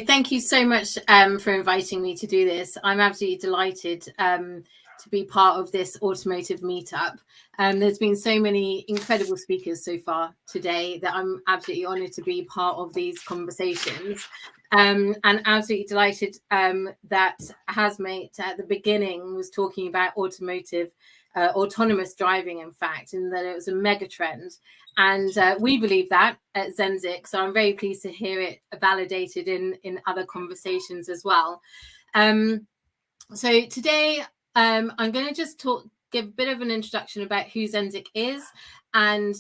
Thank you so much for inviting me to do this. I'm absolutely delighted to be part of this automotive meetup. There's been so many incredible speakers so far today that I'm absolutely honoured to be part of these conversations. And absolutely delighted that Hazmate at the beginning was talking about autonomous driving, in fact, and that it was a mega trend. And we believe that at Zenzic. So I'm very pleased to hear it validated in other conversations as well. So today I'm going to just give a bit of an introduction about who Zenzic is and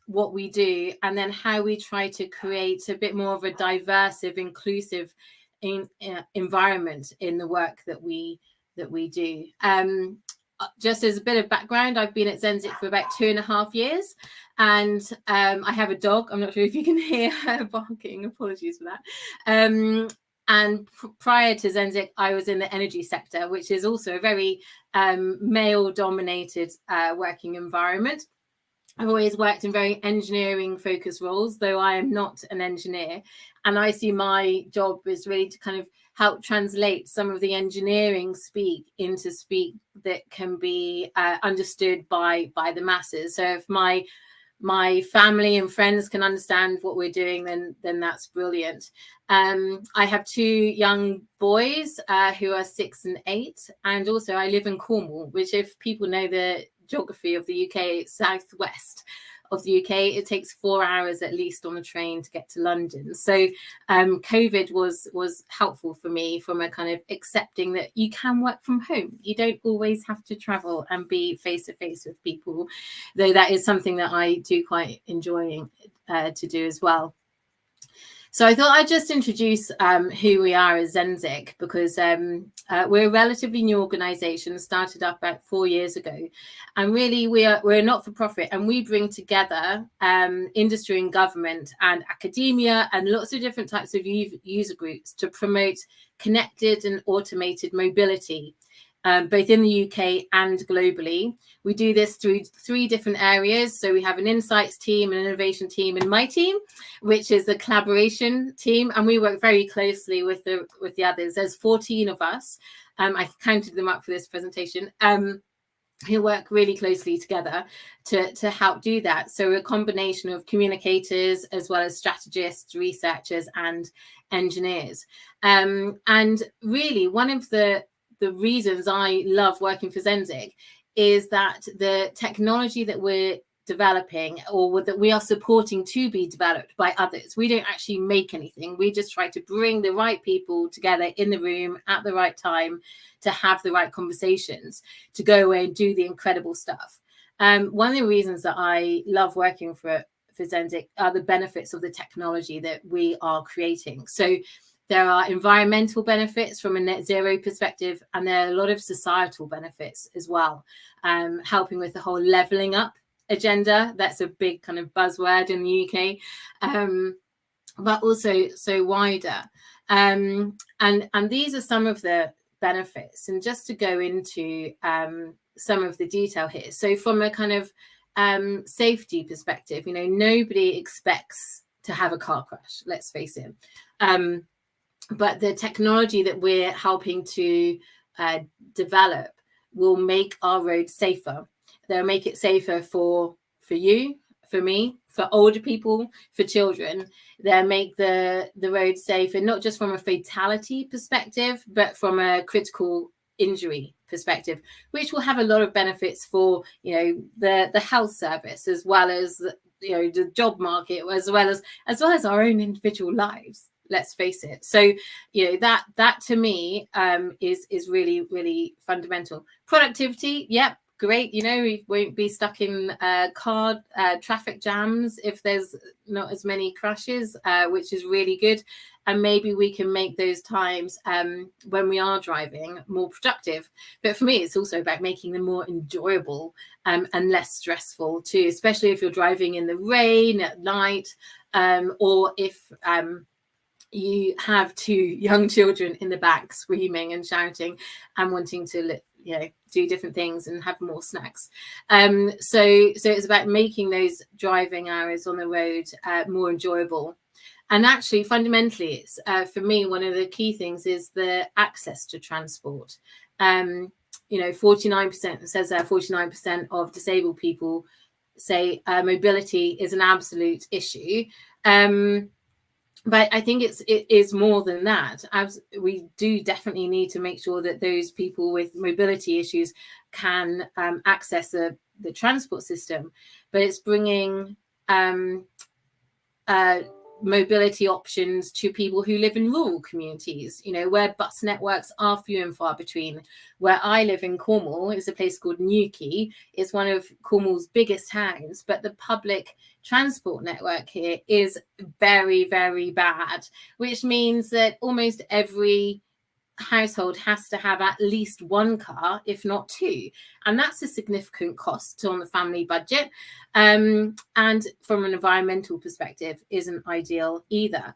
what we do, and then how we try to create a bit more of a diverse, inclusive environment in the work that we do. Just as a bit of background, I've been at Zenzic for about 2.5 years, and I have a dog. I'm not sure if you can hear her barking. Apologies for that. And prior to Zenzic, I was in the energy sector, which is also a very male-dominated working environment. I've always worked in very engineering-focused roles, though I am not an engineer. And I see my job is really to kind of help translate some of the engineering speak into speak that can be understood by the masses. So if my family and friends can understand what we're doing, then that's brilliant. I have 2 young boys who are 6 and 8, and also I live in Cornwall, which, if people know the geography of the UK, it's southwest of the UK. It takes 4 hours at least on the train to get to London. So COVID was helpful for me from a kind of accepting that you can work from home. You don't always have to travel and be face to face with people, though that is something that I do quite enjoy to do as well. So I thought I'd just introduce who we are as Zenzic, because we're a relatively new organisation, started up about 4 years ago. And really, we're a not-for-profit, and we bring together industry and government and academia and lots of different types of user groups to promote connected and automated mobility, both in the UK and globally. We do this through 3 different areas. So we have an insights team, an innovation team, and my team, which is the collaboration team. And we work very closely with the others. There's 14 of us. I counted them up for this presentation. Who work really closely together to help do that. So we're a combination of communicators as well as strategists, researchers, and engineers. And really, one of the reasons I love working for Zenzic is that the technology that we're developing, or that we are supporting to be developed by others, we don't actually make anything. We just try to bring the right people together in the room at the right time to have the right conversations, to go away and do the incredible stuff. One of the reasons that I love working for Zenzic are the benefits of the technology that we are creating. So there are environmental benefits from a net zero perspective, and there are a lot of societal benefits as well, helping with the whole levelling up agenda. That's a big kind of buzzword in the UK, but also so wider. And these are some of the benefits. And just to go into some of the detail here. So from a kind of safety perspective, nobody expects to have a car crash, let's face it. But the technology that we're helping to develop will make our roads safer. They'll make it safer for you, for me, for older people, for children. They'll make the roads safer, not just from a fatality perspective, but from a critical injury perspective, which will have a lot of benefits for the health service, as well as the job market, as well as our own individual lives. Let's face it. So, that to me is really, really fundamental. Productivity, yep, great. We won't be stuck in car traffic jams if there's not as many crashes, which is really good. And maybe we can make those times when we are driving more productive. But for me, it's also about making them more enjoyable and less stressful too, especially if you're driving in the rain at night, or if you have 2 young children in the back screaming and shouting and wanting to do different things and have more snacks. So it's about making those driving hours on the road more enjoyable. And actually, fundamentally, it's for me, one of the key things is the access to transport. 49%, it says there 49% of disabled people say mobility is an absolute issue. But I think it is more than that. As we do definitely need to make sure that those people with mobility issues can access the transport system, but it's bringing mobility options to people who live in rural communities, where bus networks are few and far between. Where I live in Cornwall is a place called Newquay. It's one of Cornwall's biggest towns, but the public transport network here is very, very bad, which means that almost every household has to have at least one car, if not two, and that's a significant cost on the family budget, and from an environmental perspective isn't ideal either.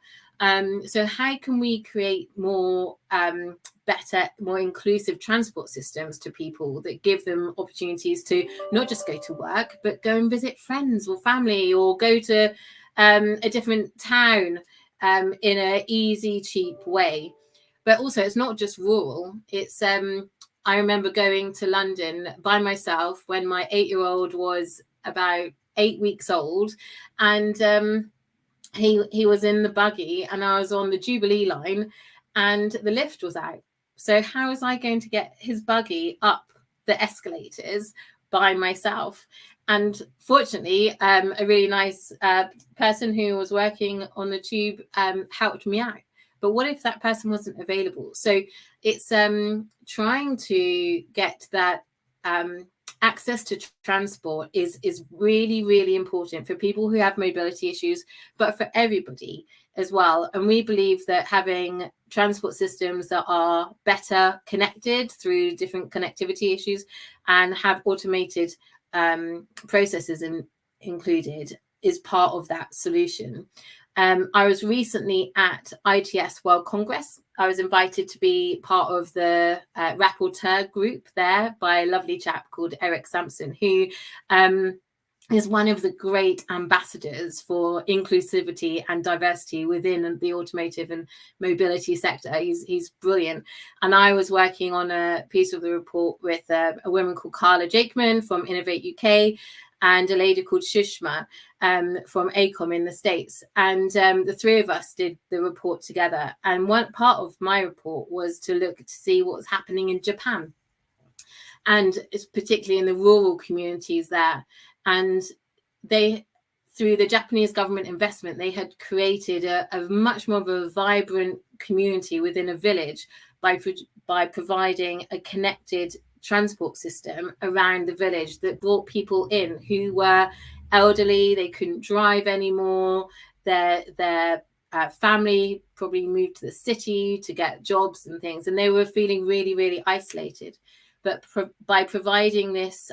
So how can we create more better, more inclusive transport systems to people that give them opportunities to not just go to work, but go and visit friends or family, or go to a different town in an easy, cheap way? But also, it's not just rural. It's I remember going to London by myself when my 8-year-old was about 8 weeks old, and he was in the buggy, and I was on the Jubilee line, and the lift was out. So how was I going to get his buggy up the escalators by myself? And fortunately, a really nice person who was working on the tube helped me out. But what if that person wasn't available? So it's trying to get that access to transport is really, really important for people who have mobility issues, but for everybody as well. And we believe that having transport systems that are better connected through different connectivity issues and have automated processes included is part of that solution. I was recently at ITS World Congress. I was invited to be part of the rapporteur group there by a lovely chap called Eric Sampson, who is one of the great ambassadors for inclusivity and diversity within the automotive and mobility sector. He's brilliant. And I was working on a piece of the report with a woman called Carla Jakeman from Innovate UK, and a lady called Shushma from ACOM in the States. And the three of us did the report together. And one part of my report was to look to see what was happening in Japan, and it's particularly in the rural communities there. And they, through the Japanese government investment, they had created a much more of a vibrant community within a village by providing a connected transport system around the village that brought people in who were elderly, they couldn't drive anymore, their family probably moved to the city to get jobs and things, and they were feeling really, really isolated. But by providing this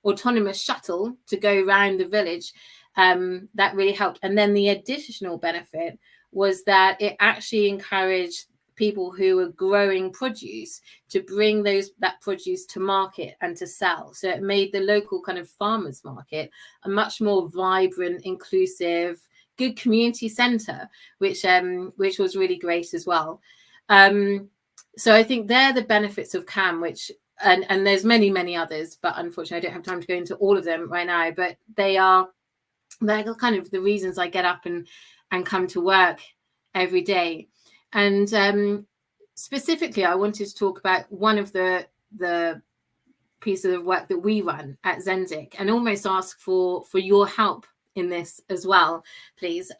autonomous shuttle to go around the village, that really helped. And then the additional benefit was that it actually encouraged people who are growing produce to bring that produce to market and to sell. So it made the local kind of farmers market a much more vibrant, inclusive, good community centre, which was really great as well. So I think they're the benefits of CAM, which and there's many, many others, but unfortunately I don't have time to go into all of them right now. But they're kind of the reasons I get up and come to work every day. And specifically, I wanted to talk about one of the pieces of work that we run at Zenzic, and almost ask for your help in this as well, please.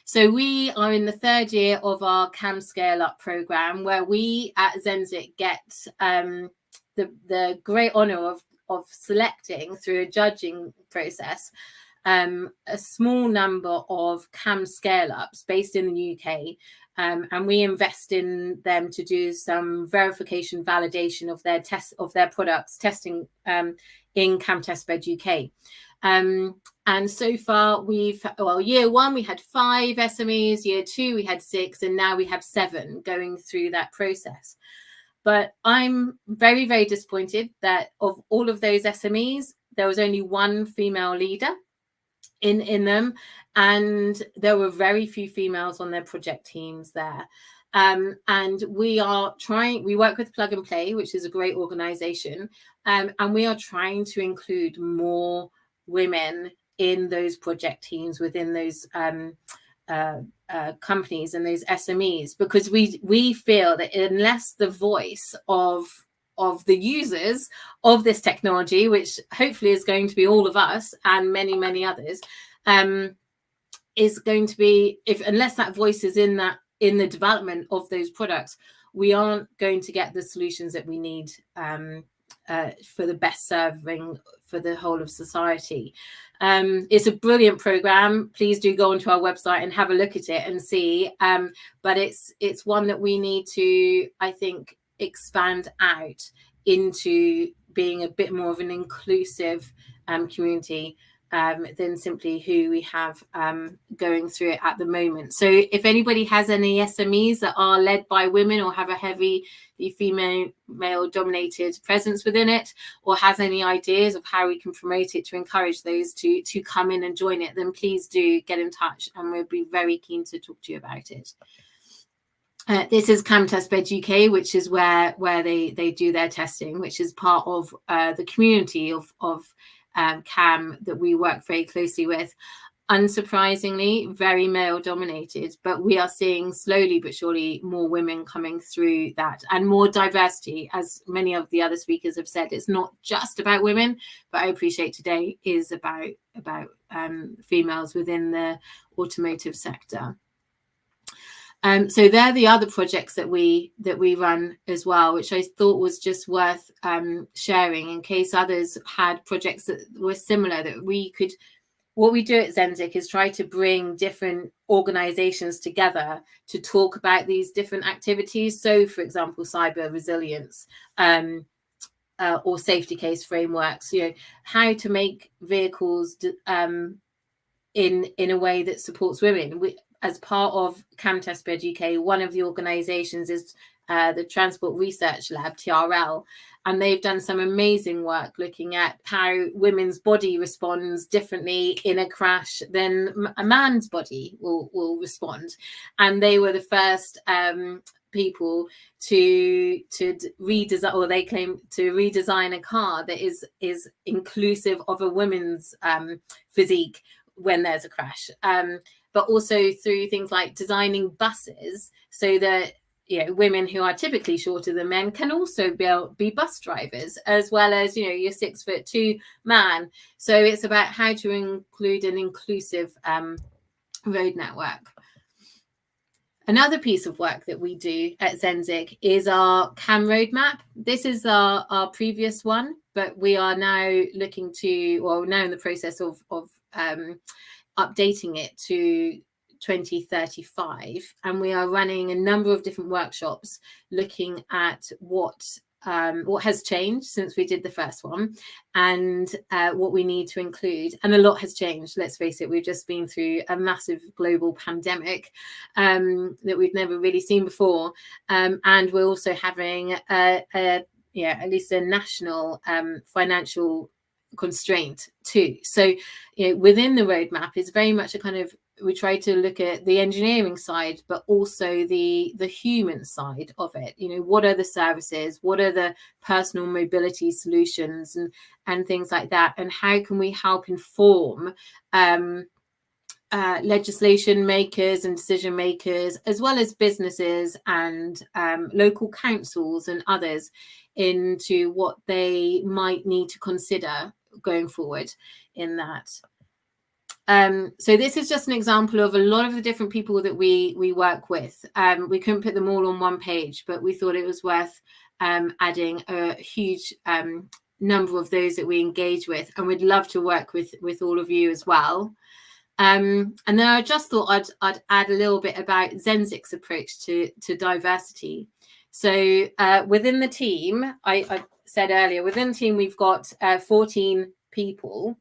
So we are in the third year of our CAM Scale Up program, where we at Zenzic get the great honour of selecting through a judging process a small number of CAM scale-ups based in the UK, and we invest in them to do some verification, validation of their products, testing in CAM Testbed UK. And so far year one we had 5 SMEs, year 2 we had 6, and now we have 7 going through that process. But I'm very, very disappointed that of all of those SMEs, there was only 1 female leader. in them, and there were very few females on their project teams there. And we work with Plug and Play, which is a great organization, and we are trying to include more women in those project teams within those companies and those SMEs, because we feel that unless the voice of the users of this technology, which hopefully is going to be all of us and many, many others, is going to be, unless that voice is in the development of those products, we aren't going to get the solutions that we need for the best serving for the whole of society. It's a brilliant program. Please do go onto our website and have a look at it and see. But it's one that we need to, I think, expand out into being a bit more of an inclusive community than simply who we have going through it at the moment. So if anybody has any SMEs that are led by women or have a heavy female dominated presence within it, or has any ideas of how we can promote it to encourage those to come in and join it, then please do get in touch and we'll be very keen to talk to you about it. This is CAM Testbed UK, which is where they do their testing, which is part of the community of CAM that we work very closely with. Unsurprisingly, very male dominated, but we are seeing slowly but surely more women coming through that, and more diversity. As many of the other speakers have said, it's not just about women, but I appreciate today is about females within the automotive sector. So they're the other projects that we run as well, which I thought was just worth sharing in case others had projects that were similar, that we could. What we do at Zenzic is try to bring different organizations together to talk about these different activities. So, for example, cyber resilience or safety case frameworks, how to make vehicles in a way that supports women. As part of CAM Testbed UK, one of the organizations is the Transport Research Lab, TRL, and they've done some amazing work looking at how women's body responds differently in a crash than a man's body will respond. And they were the first people to redesign, or they claim to redesign a car that is inclusive of a woman's physique when there's a crash. But also through things like designing buses so that women who are typically shorter than men can also be bus drivers, as well as your 6'2" man. So it's about how to include an inclusive road network. Another piece of work that we do at Zenzic is our CAM roadmap. This is our previous one, but we are now looking to, or now in the process of updating it to 2035, and we are running a number of different workshops looking at what has changed since we did the first one, and what we need to include. And a lot has changed, let's face it. We've just been through a massive global pandemic that we've never really seen before, and we're also having at least a national financial constraint too. So within the roadmap is very much a kind of, we try to look at the engineering side, but also the human side of it. What are the services, what are the personal mobility solutions and things like that, and how can we help inform legislation makers and decision makers, as well as businesses and local councils and others, into what they might need to consider going forward in that. So this is just an example of a lot of the different people that we work with. We couldn't put them all on one page, but we thought it was worth adding a huge number of those that we engage with, and we'd love to work with all of you as well. And then I just thought I'd add a little bit about Zenzic's approach to diversity. So within the team, I said earlier, within the team we've got 14 people.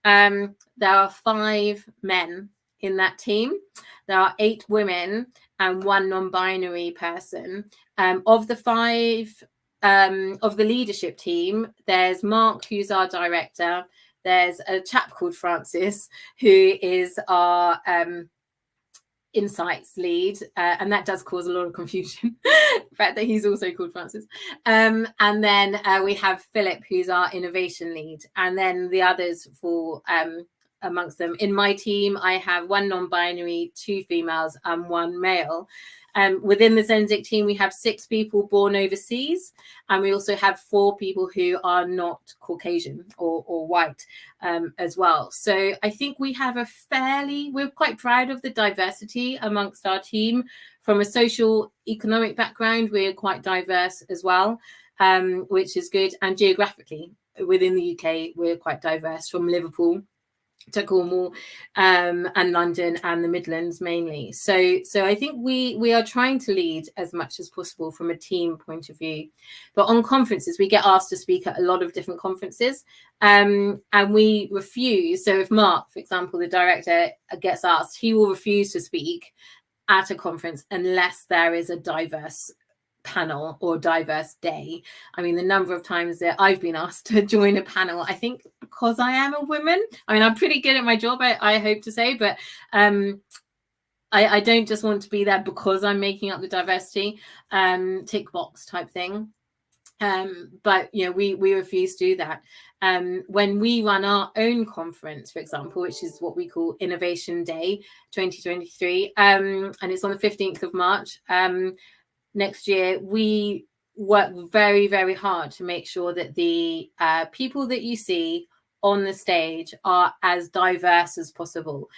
There are 5 men in that team. There are 8 women and 1 non-binary person. Of the 5 of the leadership team, there's Mark, who's our director. there's a chap called Francis who is our insights lead, and that does cause a lot of confusion, the fact that he's also called Francis. And then we have Philip, who's our innovation lead, and then the others fall amongst them. In my team, I have 1 non-binary, 2 females, and 1 male. Within the Zenzic team, we have 6 people born overseas, and we also have 4 people who are not Caucasian or white as well. So I think we have we're quite proud of the diversity amongst our team. From a social economic background, we're quite diverse as well, which is good. And geographically, within the UK, we're quite diverse, from Liverpool to Cornwall, and London and the Midlands mainly. So I think we are trying to lead as much as possible from a team point of view. But on conferences, we get asked to speak at a lot of different conferences, and we refuse. So if Mark, for example, the director, gets asked, he will refuse to speak at a conference unless there is a diverse panel or diverse day. I mean, the number of times that I've been asked to join a panel, I think because I am a woman. I mean, I'm pretty good at my job, I hope to say, but I don't just want to be there because I'm making up the diversity tick box type thing. But you know, we refuse to do that. When we run our own conference, for example, which is what we call Innovation Day 2023, and it's on the 15th of March next year, we work very, very hard to make sure that the people that you see on the stage are as diverse as possible.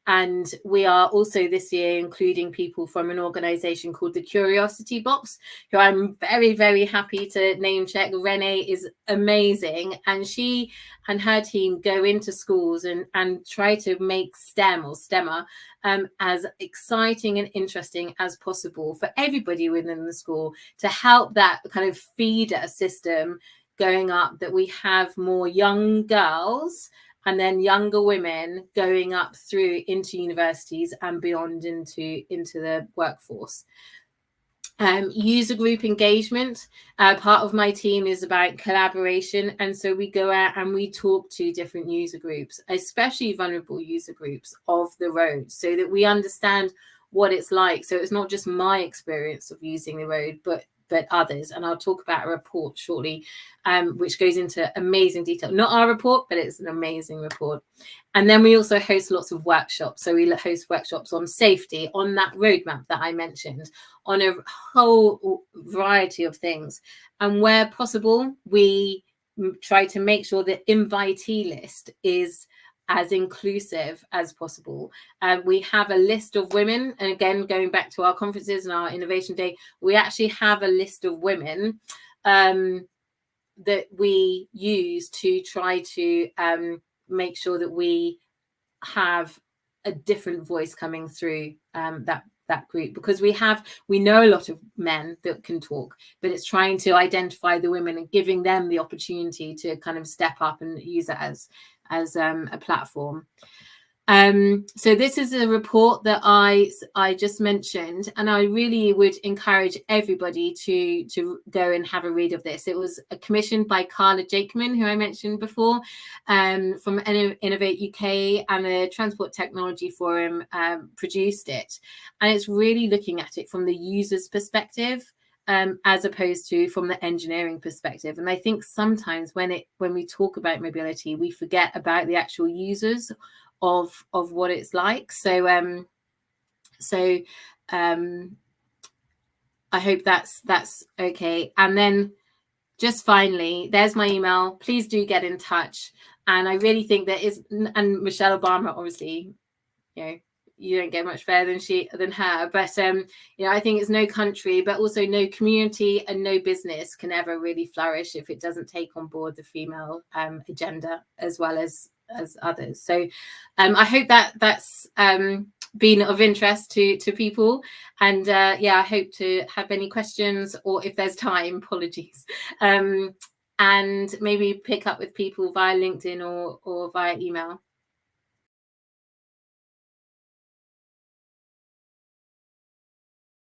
And we are also this year including people from an organization called the Curiosity Box, who I'm very, very happy to name check. Renee is amazing. And she and her team go into schools and try to make STEM or STEMmer as exciting and interesting as possible for everybody within the school, to help that kind of feeder system going up, that we have more young girls and then younger women going up through into universities and beyond into the workforce. User group engagement. Part of my team is about collaboration. And so we go out and we talk to different user groups, especially vulnerable user groups of the road, so that we understand what it's like. So it's not just my experience of using the road, but others. And I'll talk about a report shortly, which goes into amazing detail. Not our report, but it's an amazing report. And then we also host lots of workshops. So we host workshops on safety, on that roadmap that I mentioned, on a whole variety of things. And where possible, we try to make sure the invitee list is as inclusive as possible. We have a list of women, and again, going back to our conferences and our Innovation Day, we actually have a list of women that we use to try to make sure that we have a different voice coming through that group, because we know a lot of men that can talk, but it's trying to identify the women and giving them the opportunity to kind of step up and use it as a platform. So this is a report that I just mentioned, and I really would encourage everybody to go and have a read of this. It was commissioned by Carla Jakeman, who I mentioned before, from Innovate UK, and the Transport Technology Forum produced it. And it's really looking at it from the user's perspective, as opposed to from the engineering perspective. And I think sometimes when we talk about mobility, we forget about the actual users of what it's like. So I hope that's okay. And then just finally, there's my email. Please do get in touch. And I really think and Michelle Obama, obviously, you know, you don't get much further than her, but you know, I think it's no country, but also no community and no business can ever really flourish if it doesn't take on board the female agenda as well as others. So I hope that's been of interest to people, and yeah, I hope to have any questions, or if there's time, apologies, and maybe pick up with people via LinkedIn or via email.